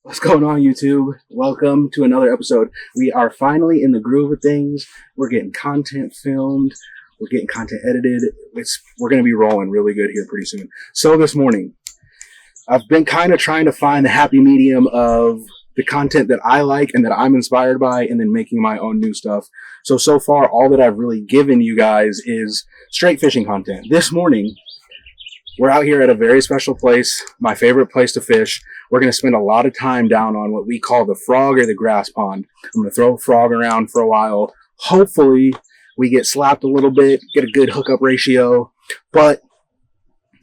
What's going on, YouTube? Welcome to another episode. We are finally in the groove of things. We're getting content filmed. We're getting content edited. We're going to be rolling really good here pretty soon. So this morning, I've been kind of trying to find the happy medium of the content that I like and that I'm inspired by, and then making my own new stuff. So far, all that I've really given you guys is straight fishing content. This morning, we're out here at a very special place, my favorite place to fish. We're going to spend a lot of time down on what we call the frog or the grass pond. I'm going to throw a frog around for a while. Hopefully, we get slapped a little bit, get a good hookup ratio. But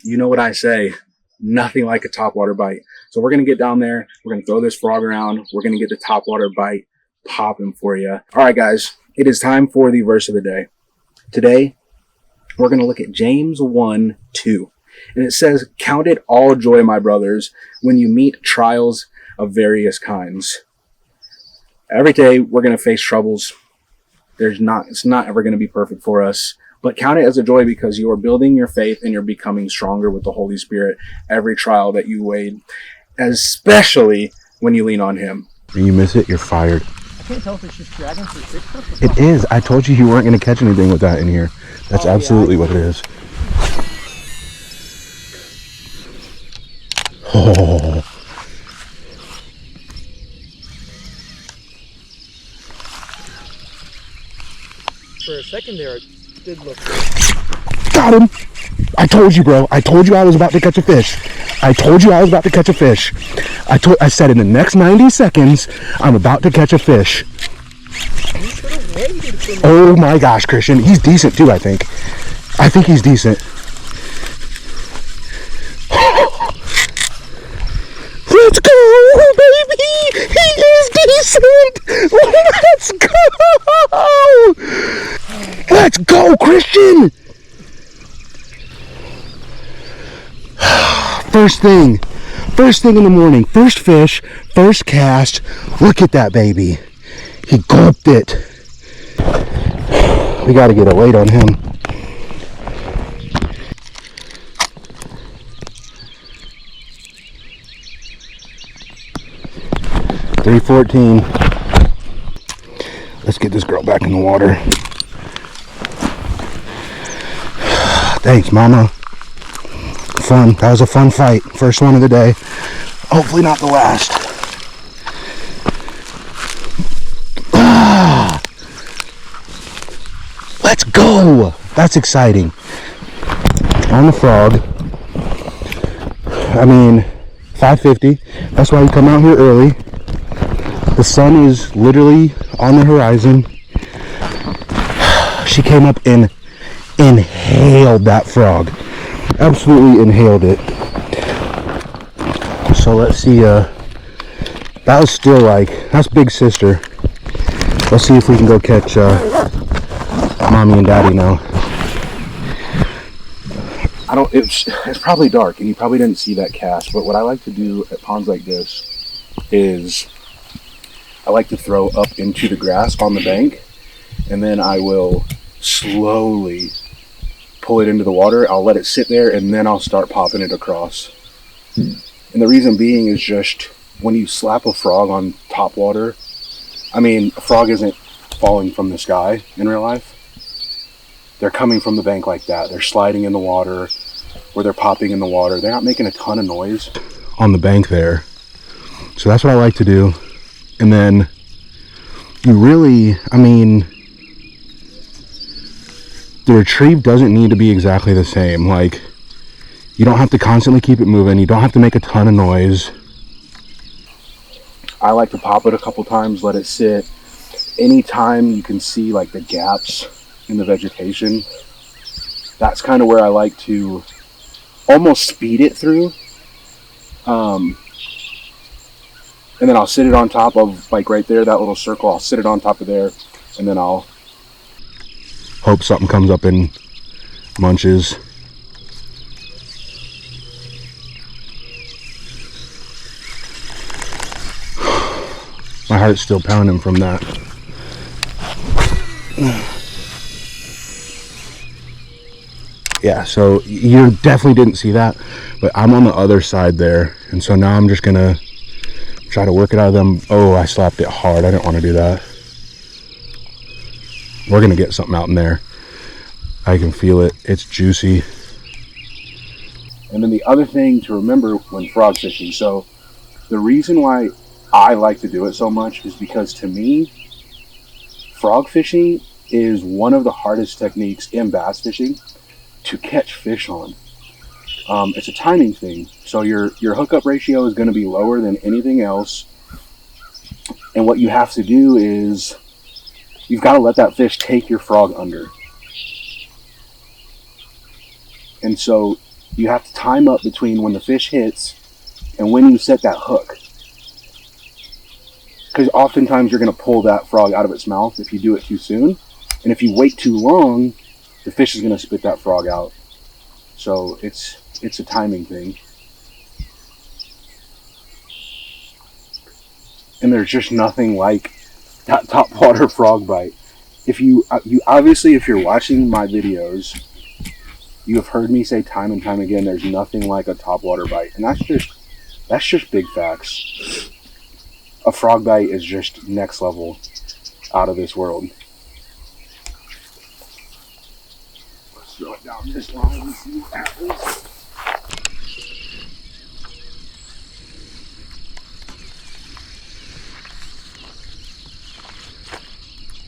you know what I say, nothing like a topwater bite. So we're going to get down there. We're going to throw this frog around. We're going to get the topwater bite popping for you. All right, guys, it is time for the verse of the day. Today, we're going to look at James 1:2. And it says, "Count it all joy, my brothers, when you meet trials of various kinds." Every day we're going to face troubles. It's not ever going to be perfect for us. But count it as a joy because you are building your faith and you're becoming stronger with the Holy Spirit every trial that you wade, especially when you lean on Him. And you miss it, you're fired. I can't tell if it's just dragging through fish. It is. I told you weren't going to catch anything with that in here. That's absolutely what it is. Oh. For a second there, it did look good. Got him! I told you, bro. I told you I was about to catch a fish. I said in the next 90 seconds, I'm about to catch a fish. You should have waited for me. Oh my gosh, Christian. He's decent too, I think. I think he's decent. Let's go, baby! He is decent! Let's go! Let's go, Christian! First thing in the morning, first fish, first cast. Look at that baby. He gulped it. We gotta get a weight on him. $3.14. Let's get this girl back in the water. Thanks, Mama. Fun. That was a fun fight. First one of the day. Hopefully not the last. Let's go. That's exciting. On the frog. I mean, 5:50. That's why we come out here early. The sun is literally on the horizon. She came up and inhaled that frog. Absolutely inhaled it. So let's see, that was still that's Big Sister. Let's see if we can go catch Mommy and Daddy now. It's probably dark and you probably didn't see that cast, but what I like to do at ponds like this is I like to throw up into the grass on the bank, and then I will slowly pull it into the water. I'll let it sit there, and then I'll start popping it across. And the reason being is just when you slap a frog on top water, I mean, a frog isn't falling from the sky in real life. They're coming from the bank like that. They're sliding in the water, or they're popping in the water. They're not making a ton of noise on the bank there. So that's what I like to do. And then you really, I mean, the retrieve doesn't need to be exactly the same. Like, you don't have to constantly keep it moving. You don't have to make a ton of noise. I like to pop it a couple times, let it sit. Anytime you can see like the gaps in the vegetation, that's kind of where I like to almost speed it through. And then I'll sit it on top of, like right there, that little circle. I'll sit it on top of there, and then I'll hope something comes up and munches. My heart's still pounding from that. Yeah, so you definitely didn't see that, but I'm on the other side there, and so now I'm just gonna try to work it out of them. Oh, I slapped it hard. I didn't want to do that. We're gonna get something out in there. I can feel it. It's juicy. And then the other thing to remember when frog fishing, so the reason why I like to do it so much is because, to me, frog fishing is one of the hardest techniques in bass fishing to catch fish on. It's a timing thing. So your hookup ratio is going to be lower than anything else. And what you have to do is you've got to let that fish take your frog under. And so you have to time up between when the fish hits and when you set that hook. Because oftentimes you're going to pull that frog out of its mouth if you do it too soon. And if you wait too long, the fish is going to spit that frog out. So it's a timing thing. And there's just nothing like that topwater frog bite. If you obviously, if you're watching my videos, you have heard me say time and time again, there's nothing like a topwater bite. And that's just big facts. A frog bite is just next level, out of this world. Let's throw it down this line and see what happens.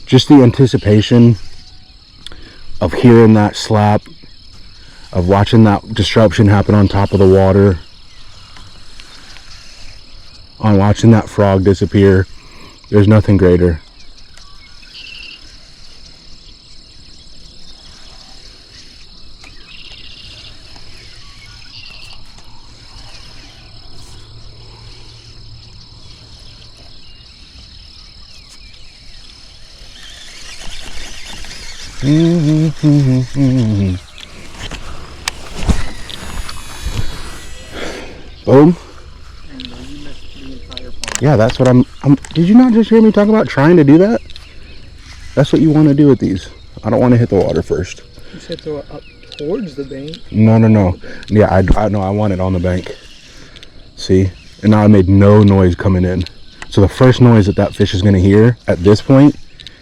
Just the anticipation of hearing that slap, of watching that disruption happen on top of the water, on watching that frog disappear, there's nothing greater. Boom. Yeah, that's what I'm. Did you not just hear me talk about trying to do that? That's what you want to do with these. I don't want to hit the water first. You said throw it up towards the bank. No. Yeah, I know. I want it on the bank. See? And now I made no noise coming in. So the first noise that fish is going to hear at this point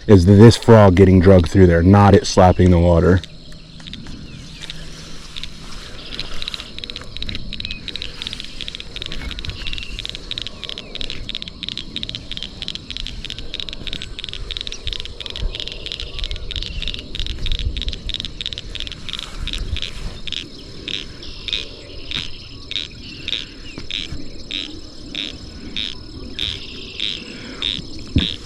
is this frog getting drugged through there, not it slapping the water.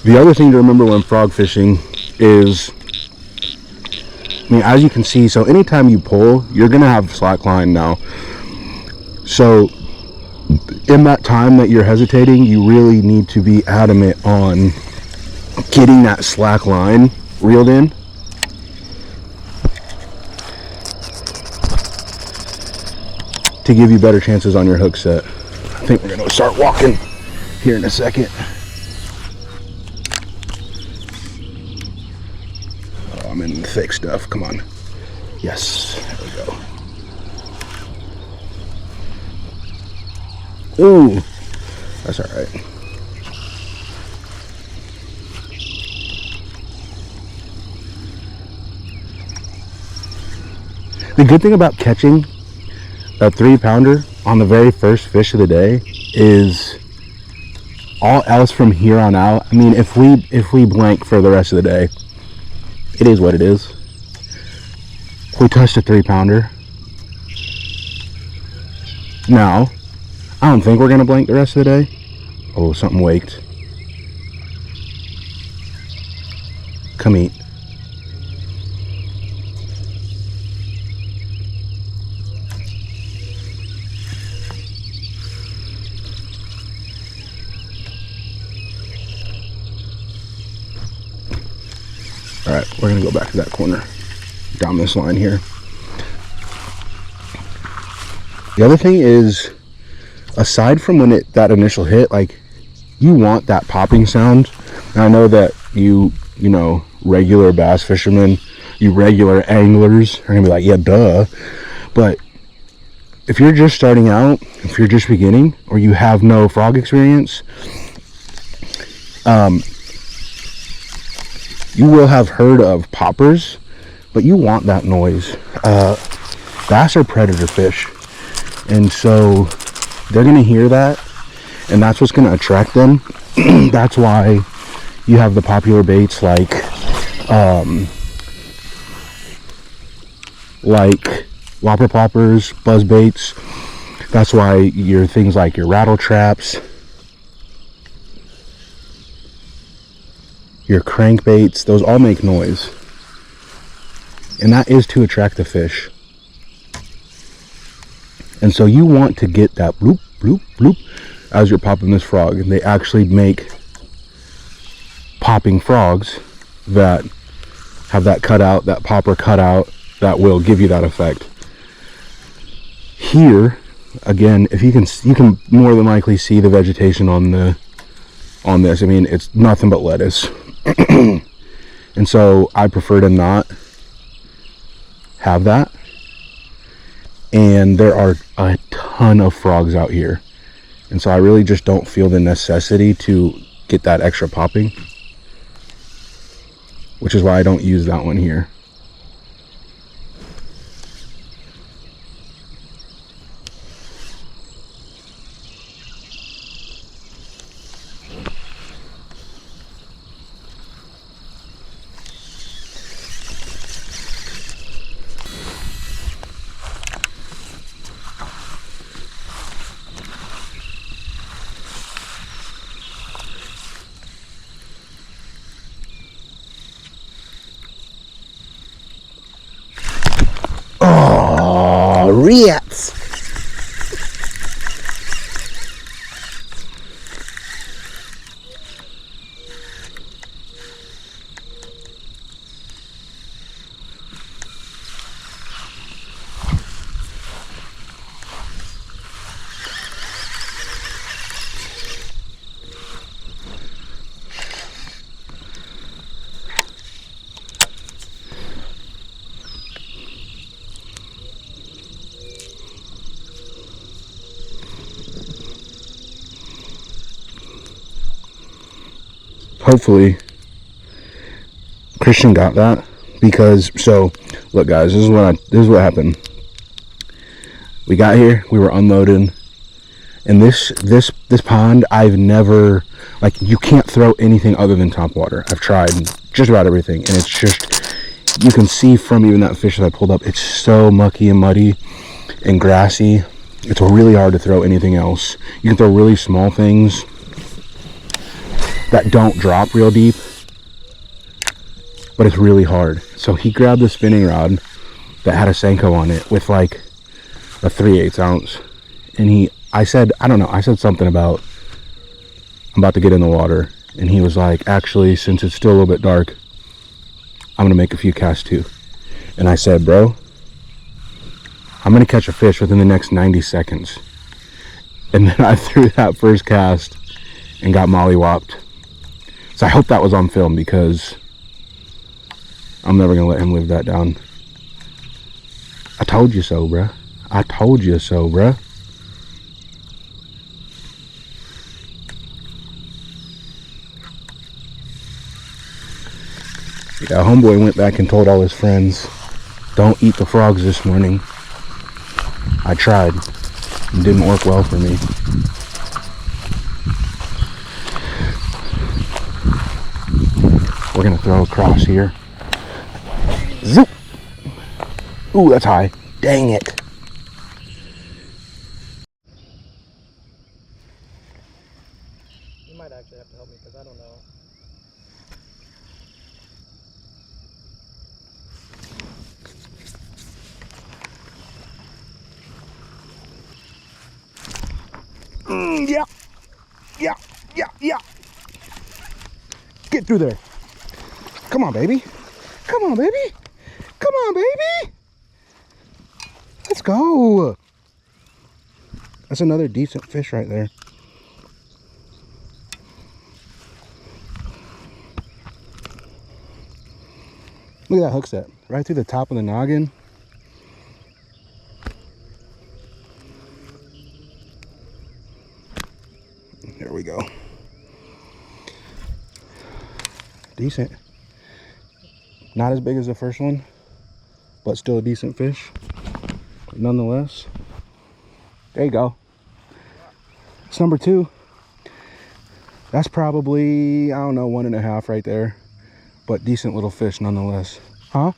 The other thing to remember when frog fishing is, I mean, as you can see, so anytime you pull, you're going to have slack line now. So in that time that you're hesitating, you really need to be adamant on getting that slack line reeled in. To give you better chances on your hook set. I think we're going to start walking here in a second. I'm in the thick stuff. Come on. Yes. There we go. Ooh. That's all right. The good thing about catching a 3-pounder on the very first fish of the day is all else from here on out. I mean, if we blank for the rest of the day, it is what it is. We touched a 3-pounder. Now, I don't think we're gonna blank the rest of the day. Oh, something waked. Come eat. All right, we're gonna go back to that corner, down this line here. The other thing is, aside from when that initial hit, like, you want that popping sound. And I know that you know, regular bass fishermen, you regular anglers are gonna be like, yeah, duh. But if you're just starting out, if you're just beginning, or you have no frog experience, you will have heard of poppers, but you want that noise. Bass are predator fish, and so they're gonna hear that, and that's what's gonna attract them. That's why you have the popular baits like whopper ploppers, buzz baits. That's why your things like your rattle traps, your crankbaits, those all make noise, and that is to attract the fish. And so you want to get that bloop bloop bloop as you're popping this frog, and they actually make popping frogs that have that cutout, that popper cutout, that will give you that effect. Here again, if you can more than likely see the vegetation on this. I mean, it's nothing but lettuce. And so I prefer to not have that. And there are a ton of frogs out here, and so I really just don't feel the necessity to get that extra popping, which is why I don't use that one here. Oh, rats! Hopefully Christian got that, because so look guys, this is what happened. We got here, we were unloading, and this pond, I've never, like, you can't throw anything other than top water. I've tried just about everything, and it's just, you can see from even that fish that I pulled up, it's so mucky and muddy and grassy. It's really hard to throw anything else. You can throw really small things that don't drop real deep, but it's really hard. So he grabbed the spinning rod that had a Senko on it with like a 3/8 ounce, and I said something about, I'm about to get in the water, and he was like, actually, since it's still a little bit dark, I'm gonna make a few casts too. And I said, bro, I'm gonna catch a fish within the next 90 seconds. And then I threw that first cast and got mollywopped. So I hope that was on film, because I'm never gonna let him live that down. I told you so, bruh. I told you so, bruh. Yeah, homeboy went back and told all his friends, don't eat the frogs this morning. I tried. It didn't work well for me. We're gonna throw across here. Zoop! Ooh, that's high. Dang it. You might actually have to help me, because I don't know. Yeah. Get through there. Come on, baby. Come on, baby. Come on, baby. Let's go. That's another decent fish right there. Look at that hook set. Right through the top of the noggin. Decent. Not as big as the first one, but still a decent fish nonetheless. There you go. It's number 2. That's probably, I don't know, 1.5 right there, but decent little fish nonetheless. Huh?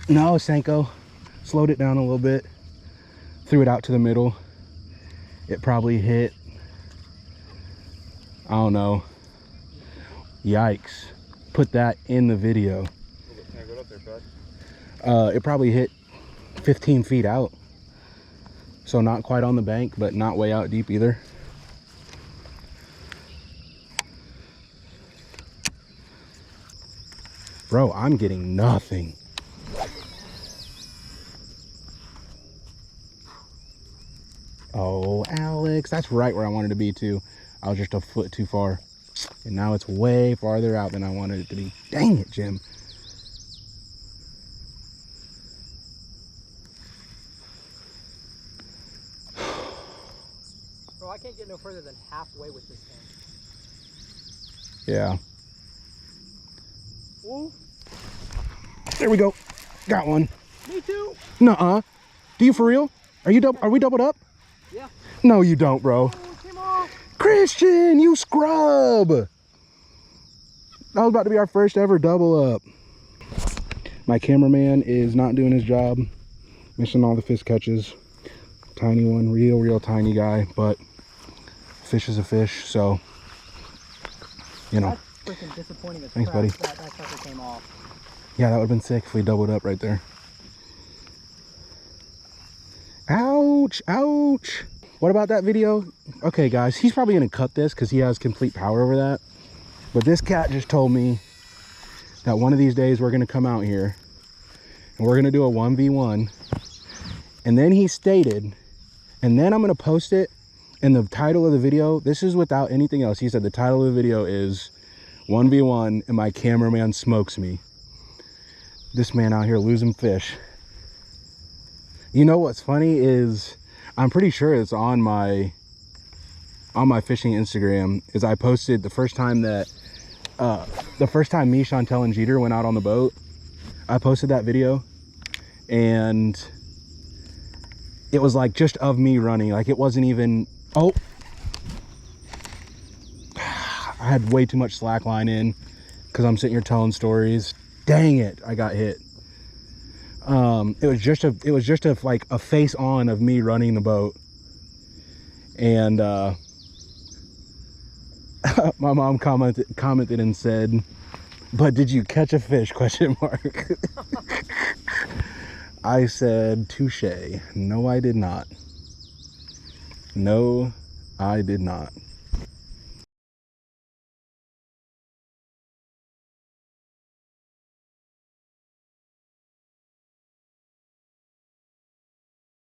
No, Senko. Slowed it down a little bit. Threw it out to the middle. It probably hit, I don't know. Yikes. Put that in the video. It probably hit 15 feet out. So not quite on the bank, but not way out deep either. Bro, I'm getting nothing. Oh, Alex, that's right where I wanted to be too. I was just a foot too far. And now it's way farther out than I wanted it to be. Dang it, Jim. Bro, I can't get no further than halfway with this thing. Yeah. Ooh. There we go. Got one. Me too. Nuh-uh. Do you for real? Are we doubled up? Yeah. No, you don't, bro. Oh, came off. Christian, you scrub. That was about to be our first ever double up. My cameraman is not doing his job. Missing all the fish catches. Tiny one, real tiny guy, but fish is a fish, so, you know. That's freaking disappointing as Thanks, crap. buddy. That sucker came off. Yeah, that would have been sick if we doubled up right there. Ouch, ouch. What about that video? Okay, guys, he's probably gonna cut this because he has complete power over that. But this cat just told me that one of these days we're gonna come out here and we're gonna do a 1v1. And then he stated, and then I'm gonna post it in the title of the video. This is without anything else. He said the title of the video is 1v1 and my cameraman smokes me. This man out here losing fish. You know what's funny is I'm pretty sure it's on my fishing Instagram. Is I posted the first time me, Chantel, and Jeter went out on the boat. I posted that video, and it was like just of me running. Like it wasn't even. Oh, I had way too much slack line in because I'm sitting here telling stories. Dang it, I got hit. It was just a like a face on of me running the boat, and my mom commented and said, "But did you catch a fish?" Question mark. I said, "Touche. No, I did not. No, I did not."